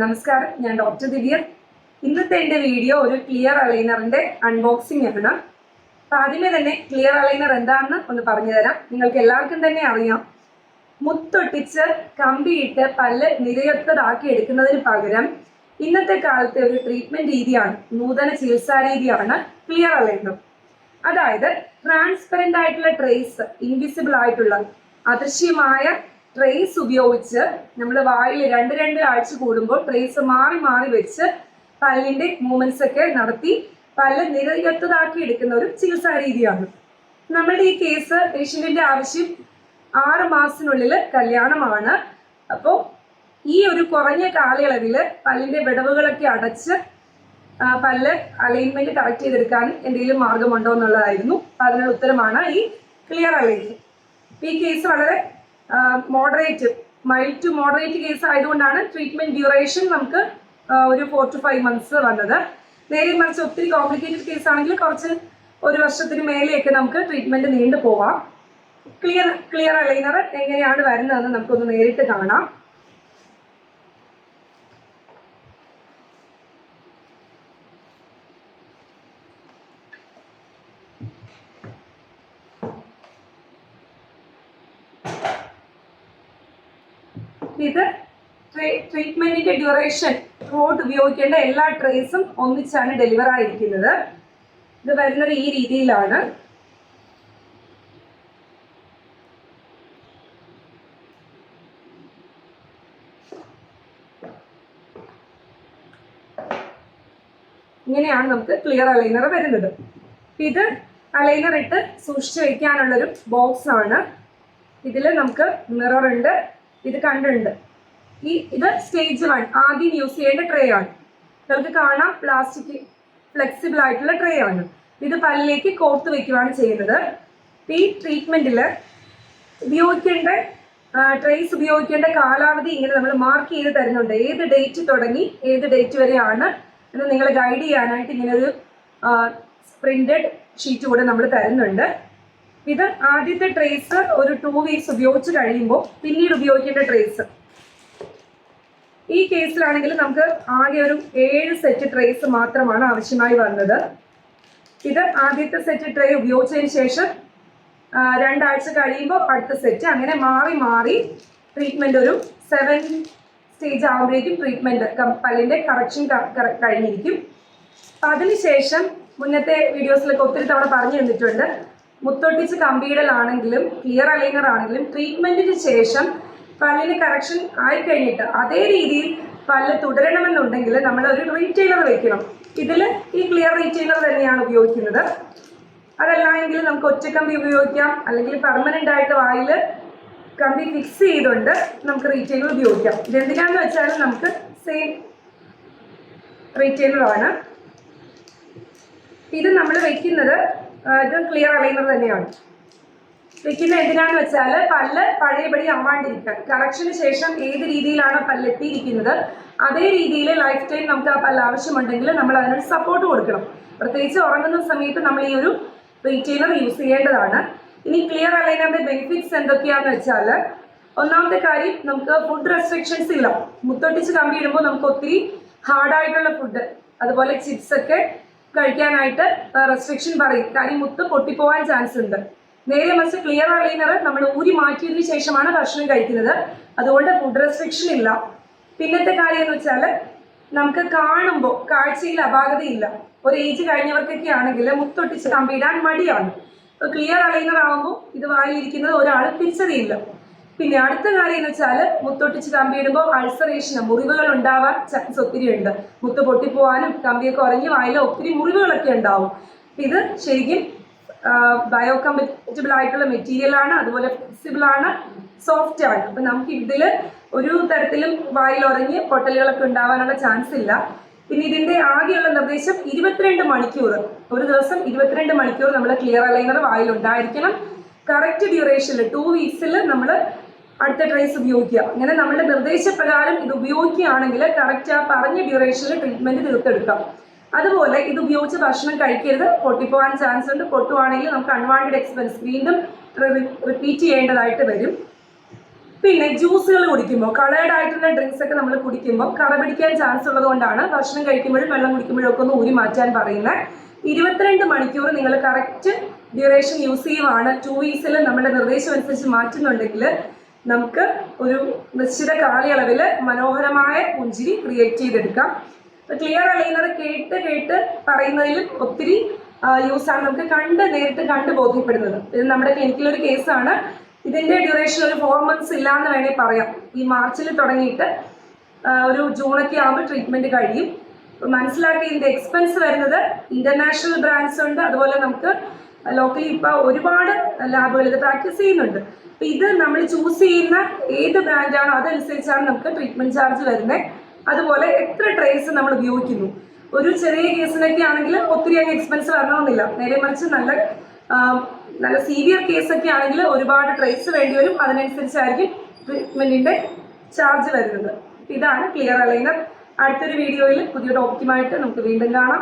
നമസ്കാരം, ഞാൻ ഡോക്ടർ ദിവ്യ. ഇന്നത്തെ എൻ്റെ വീഡിയോ ഒരു ക്ലിയർ അലൈനറിൻ്റെ അൺബോക്സിംഗ് ആണ്. അപ്പം ആദ്യമേ തന്നെ ക്ലിയർ അലൈനർ എന്താണെന്ന് ഒന്ന് പറഞ്ഞു തരാം. നിങ്ങൾക്ക് എല്ലാവർക്കും തന്നെ അറിയാം, മുത്തൊട്ടിച്ച് കമ്പിയിട്ട് പല്ല് നിരയൊത്തതാക്കി എടുക്കുന്നതിന് പകരം ഇന്നത്തെ കാലത്തെ ഒരു ട്രീറ്റ്മെൻറ്റ് രീതിയാണ്, നൂതന ചികിത്സാ രീതിയാണ് ക്ലിയർ അലൈനർ. അതായത് ട്രാൻസ്പെറൻ്റ് ആയിട്ടുള്ള ട്രേസ്, ഇൻവിസിബിൾ ആയിട്ടുള്ള അദൃശ്യമായ ട്രേസ് ഉപയോഗിച്ച് നമ്മൾ വായിൽ രണ്ട് ആഴ്ച കൂടുമ്പോൾ ട്രേസ് മാറി മാറി വെച്ച് പല്ലിൻ്റെ മൂവ്മെൻറ്റ്സ് ഒക്കെ നടത്തി പല്ല് നിരയൊത്തതാക്കി എടുക്കുന്ന ഒരു ചികിത്സാ രീതിയാണ്. നമ്മളുടെ ഈ കേസ് പേഷ്യൻറ്റിൻ്റെ ആവശ്യം 6 മാസത്തിനുള്ളിൽ കല്യാണമാണ്. അപ്പോൾ ഈ ഒരു കുറഞ്ഞ കാലയളവിൽ പല്ലിൻ്റെ വിടവുകളൊക്കെ അടച്ച് പല്ല് അലൈൻമെൻറ്റ് കറക്റ്റ് ചെയ്തെടുക്കാൻ എന്തെങ്കിലും മാർഗമുണ്ടോ എന്നുള്ളതായിരുന്നു. അപ്പോൾ അതിനുള്ള ഉത്തരമാണ് ഈ ക്ലിയർ അലൈൻമെൻറ്റ്. ഈ കേസ് വളരെ മൈൽഡ് ടു മോഡറേറ്റ് കേസ് ആയതുകൊണ്ടാണ് ട്രീറ്റ്മെൻറ്റ് ഡ്യൂറേഷൻ നമുക്ക് ഒരു 4 to 5 months വന്നത്. നേരെ മറിച്ച് ഒത്തിരി കോംപ്ലിക്കേറ്റഡ് കേസ് ആണെങ്കിൽ കുറച്ച് 1 വർഷത്തിന് മേലെയൊക്കെ നമുക്ക് ട്രീറ്റ്മെൻറ്റ് നീണ്ടു പോവാം. ക്ലിയർ അലൈനർ എങ്ങനെയാണ് വരുന്നതെന്ന് നമുക്കൊന്ന് നേരിട്ട് കാണാം. ഇത് ട്രീറ്റ്മെന്റിന്റെ ഡ്യൂറേഷൻ റോഡ് ഉപയോഗിക്കേണ്ട എല്ലാ ട്രേസും ഒന്നിച്ചാണ് ഡെലിവർ ആയിരിക്കുന്നത്. ഇത് വരുന്നത് ഈ രീതിയിലാണ്. ഇങ്ങനെയാണ് നമുക്ക് ക്ലിയർ അലൈനർ വരുന്നത്. ഇത് അലൈനർ ഇട്ട് സൂക്ഷിച്ചു വയ്ക്കാനുള്ളൊരു ബോക്സ് ആണ്. ഇതിൽ നമുക്ക് മിറർ ഉണ്ട്, ഇത് കണ്ടുണ്ട്. ഇത് സ്റ്റേജ് 1 ആദ്യം യൂസ് ചെയ്യേണ്ട ട്രേ ആണ്. നിങ്ങൾക്ക് കാണാം, പ്ലാസ്റ്റിക് ഫ്ലെക്സിബിൾ ആയിട്ടുള്ള ട്രേ ആണ്. ഇത് പല്ലിലേക്ക് കോർത്ത് വെക്കുകയാണ് ചെയ്യുന്നത്. ഈ ട്രീറ്റ്മെന്റിൽ ഉപയോഗിക്കേണ്ട ട്രേസ് ഉപയോഗിക്കേണ്ട കാലാവധി ഇങ്ങനെ നമ്മൾ മാർക്ക് ചെയ്ത് തരുന്നുണ്ട്. ഏത് ഡേറ്റ് തുടങ്ങി ഏത് ഡേറ്റ് വരെയാണ് എന്ന് നിങ്ങളെ ഗൈഡ് ചെയ്യാനായിട്ട് ഇങ്ങനെ ഒരു പ്രിന്റഡ് ഷീറ്റ് കൂടെ നമ്മൾ തരുന്നുണ്ട്. ഇത് ആദ്യത്തെ ട്രേസ് ഒരു 2 weeks ഉപയോഗിച്ച് കഴിയുമ്പോൾ പിന്നീട് ഉപയോഗിക്കേണ്ട ട്രേസ്. ഈ കേസിലാണെങ്കിൽ നമുക്ക് ആകെ ഒരു 7 സെറ്റ് ട്രേസ് മാത്രമാണ് ആവശ്യമായി വന്നത്. ഇത് ആദ്യത്തെ സെറ്റ് ട്രേ ഉപയോഗിച്ചതിന് ശേഷം 2 ആഴ്ച കഴിയുമ്പോൾ അടുത്ത സെറ്റ്, അങ്ങനെ മാറി മാറി ട്രീറ്റ്മെന്റ് ഒരു 7 സ്റ്റേജ് ആകുമ്പോഴേക്കും ട്രീറ്റ്മെന്റ് പല്ലിന്റെ കറക്ഷൻ കഴിഞ്ഞിരിക്കും. അതിനുശേഷം മുന്നത്തെ വീഡിയോസിലൊക്കെ ഒത്തിരി തവണ പറഞ്ഞു തന്നിട്ടുണ്ട്, മുത്തൊട്ടിച്ച് കമ്പിയിടലാണെങ്കിലും ക്ലിയർ അലൈനർ ആണെങ്കിലും ട്രീറ്റ്മെന്റിന് ശേഷം പല്ലിന് കറക്ഷൻ ആയിക്കഴിഞ്ഞിട്ട് അതേ രീതിയിൽ പല്ല് തുടരണമെന്നുണ്ടെങ്കിൽ നമ്മൾ ഒരു റീറ്റെയിലർ വെക്കണം. ഇതിൽ ഈ ക്ലിയർ റീറ്റെയിലർ തന്നെയാണ് ഉപയോഗിക്കുന്നത്. അതല്ല എങ്കിൽ നമുക്ക് ഒറ്റക്കമ്പി ഉപയോഗിക്കാം, അല്ലെങ്കിൽ പെർമനന്റ് ആയിട്ട് വായിൽ കമ്പി ഫിക്സ് ചെയ്തുകൊണ്ട് നമുക്ക് റീറ്റെയിലർ ഉപയോഗിക്കാം. ഇതെന്തിനാന്ന് വെച്ചാൽ നമുക്ക് സെയിം റീറ്റെയിലർ ആണ്. ഇത് നമ്മൾ വെക്കുന്നത് ഇത് ക്ലിയർ അലൈനർ തന്നെയാണ്. വെക്കുന്നത് എന്തിനാന്ന് വെച്ചാൽ പല്ല് പഴയപടി ആവാണ്ടിരിക്കാൻ, കറക്ഷന് ശേഷം ഏത് രീതിയിലാണ് പല്ല് എത്തിയിരിക്കുന്നത് അതേ രീതിയിൽ ലൈഫ് ടൈം നമുക്ക് ആ പല്ല് ആവശ്യമുണ്ടെങ്കിൽ നമ്മൾ അതിനൊരു സപ്പോർട്ട് കൊടുക്കണം. പ്രത്യേകിച്ച് ഉറങ്ങുന്ന സമയത്ത് നമ്മൾ ഈ ഒരു റീറ്റെയിലർ യൂസ് ചെയ്യേണ്ടതാണ്. ഇനി ക്ലിയർ അലൈനറിന്റെ ബെനിഫിറ്റ്സ് എന്തൊക്കെയാണെന്ന് വെച്ചാൽ, ഒന്നാമത്തെ കാര്യം, നമുക്ക് ഫുഡ് റെസ്ട്രിക്ഷൻസ് ഇല്ല. മുത്തൊട്ടിച്ച് കമ്പി ഇടുമ്പോൾ നമുക്ക് ഒത്തിരി ഹാർഡായിട്ടുള്ള ഫുഡ്, അതുപോലെ ചിപ്സ് ഒക്കെ കഴിക്കാനായിട്ട് റെസ്ട്രിക്ഷൻ പറയും. കാര്യം മുത്ത് പൊട്ടിപ്പോവാൻ ചാൻസ് ഉണ്ട്. നേരെ മറിച്ച് ക്ലിയർ അലൈനർ നമ്മൾ ഊരി മാറ്റിയതിന് ശേഷമാണ് ഭക്ഷണം കഴിക്കുന്നത്, അതുകൊണ്ട് ഫുഡ് റെസ്ട്രിക്ഷൻ ഇല്ല. പിന്നത്തെ കാര്യം എന്ന് വെച്ചാൽ, നമുക്ക് കാണുമ്പോൾ കാഴ്ചയിൽ അപാകതയില്ല. ഒരു ഏജ് കഴിഞ്ഞവർക്കൊക്കെ ആണെങ്കിൽ മുത്തൊട്ടിച്ച് കമ്പിയിടാൻ മടിയാണ്. ഇപ്പോൾ ക്ലിയർ അലൈനർ ആകുമ്പോൾ ഇത് വായിലിരിക്കുന്നത് ഒരാൾ തിരിച്ചറിയില്ല. പിന്നെ അടുത്ത കാര്യം എന്ന് വെച്ചാൽ, മുത്തൊട്ടിച്ച് കമ്പിയിടുമ്പോൾ അൾസറേഷൻ, മുറിവുകൾ ഉണ്ടാവാൻ ചാൻസ് ഒത്തിരി ഉണ്ട്. മുത്ത് പൊട്ടിപ്പോവാനും കമ്പിയൊക്കെ ഉറങ്ങി വായിൽ ഒത്തിരി മുറിവുകളൊക്കെ ഉണ്ടാവും. ഇത് ശരിക്കും ബയോകമ്പറ്റബിൾ ആയിട്ടുള്ള മെറ്റീരിയൽ ആണ്, അതുപോലെ ഫ്ലെക്സിബിൾ ആണ്, സോഫ്റ്റ് ആണ്. അപ്പം നമുക്ക് ഇതിൽ ഒരു തരത്തിലും വായിൽ ഉറങ്ങി പൊട്ടലുകളൊക്കെ ഉണ്ടാവാനുള്ള ചാൻസ് ഇല്ല. പിന്നെ ഇതിൻ്റെ ആകെയുള്ള നിർദ്ദേശം 22 മണിക്കൂർ, ഒരു ദിവസം 22 മണിക്കൂർ നമ്മൾ ക്ലിയർ അലൈനർ വായിൽ ഉണ്ടായിരിക്കണം. കറക്റ്റ് ഡ്യൂറേഷനിൽ 2 weeks നമ്മൾ അടുത്ത ട്രേസ് ഉപയോഗിക്കുക. അങ്ങനെ നമ്മുടെ നിർദ്ദേശപ്രകാരം ഇത് ഉപയോഗിക്കുകയാണെങ്കിൽ കറക്റ്റ് ആ പറഞ്ഞ ഡ്യൂറേഷനിൽ ട്രീറ്റ്മെന്റ് തീർത്തെടുക്കാം. അതുപോലെ ഇത് ഉപയോഗിച്ച് ഭക്ഷണം കഴിക്കരുത്, പൊട്ടിപ്പോകാൻ ചാൻസ് ഉണ്ട്. പൊട്ടുവാണെങ്കിൽ നമുക്ക് അൺവാണ്ടഡ് എക്സ്പെൻസ് വീണ്ടും റിപ്പീറ്റ് ചെയ്യേണ്ടതായിട്ട് വരും. പിന്നെ ജ്യൂസുകൾ കുടിക്കുമ്പോൾ, കളേർഡ് ആയിട്ടുള്ള ഡ്രിങ്ക്സ് ഒക്കെ നമ്മൾ കുടിക്കുമ്പോൾ കറ പിടിക്കാൻ ചാൻസ് ഉള്ളതുകൊണ്ടാണ് ഭക്ഷണം കഴിക്കുമ്പോഴും വെള്ളം കുടിക്കുമ്പോഴും ഒക്കെ ഒന്ന് ഊരി മാറ്റാൻ പറയുന്നത്. 22 മണിക്കൂർ നിങ്ങൾ കറക്റ്റ് ഡ്യൂറേഷൻ യൂസ് ചെയ്യുവാണ് 2 വീക്സിൽ നമ്മുടെ നിർദ്ദേശം അനുസരിച്ച് മാറ്റുന്നുണ്ടെങ്കിൽ നമുക്ക് ഒരു നിശ്ചിത കാലയളവിൽ മനോഹരമായ പുഞ്ചിരി ക്രിയേറ്റ് ചെയ്തെടുക്കാം. ക്ലിയർ അലൈനർ കേട്ട് കേട്ട് പറയുന്നതിലും ഒത്തിരി യൂസ് ആണ്, നമുക്ക് നേരിട്ട് കണ്ട് ബോധ്യപ്പെടുന്നത്. ഇത് നമ്മുടെ ക്ലിനിക്കിലൊരു കേസാണ്. ഇതിന്റെ ഡ്യൂറേഷൻ ഒരു 4 months ഇല്ലാന്ന് വേണേൽ പറയാം. ഈ മാർച്ചിൽ തുടങ്ങിയിട്ട് ഒരു ജൂണൊക്കെ ആകുമ്പോൾ ട്രീറ്റ്മെന്റ് കഴിയും. മനസ്സിലാക്കി ഇതിന്റെ എക്സ്പെൻസ് വരുന്നത് ഇന്റർനാഷണൽ ബ്രാൻഡ്സ് ഉണ്ട്, അതുപോലെ നമുക്ക് ലോക്കലി ഇപ്പൊ ഒരുപാട് ലാബുകൾ ഇത് പ്രാക്ടീസ് ചെയ്യുന്നുണ്ട്. അപ്പൊ ഇത് നമ്മൾ ചൂസ് ചെയ്യുന്ന ഏത് ബ്രാൻഡാണോ അതനുസരിച്ചാണ് നമുക്ക് ട്രീറ്റ്മെന്റ് ചാർജ് വരുന്നത്. അതുപോലെ എത്ര ട്രേസ് നമ്മൾ ഉപയോഗിക്കുന്നു. ഒരു ചെറിയ കേസിനൊക്കെ ആണെങ്കിൽ ഒത്തിരി അങ്ങ് എക്സ്പെൻസ് വരണമെന്നില്ല. നേരെ മറിച്ച് നല്ല സീവിയർ കേസൊക്കെ ആണെങ്കിൽ ഒരുപാട് ട്രേസ് വേണ്ടി വരും. അതിനനുസരിച്ചായിരിക്കും ട്രീറ്റ്മെന്റിന്റെ ചാർജ് വരുന്നത്. ഇതാണ് ക്ലിയർ അലൈനർ. അടുത്തൊരു വീഡിയോയിൽ പുതിയ ടോപ്പിക്കുമായിട്ട് നമുക്ക് വീണ്ടും കാണാം.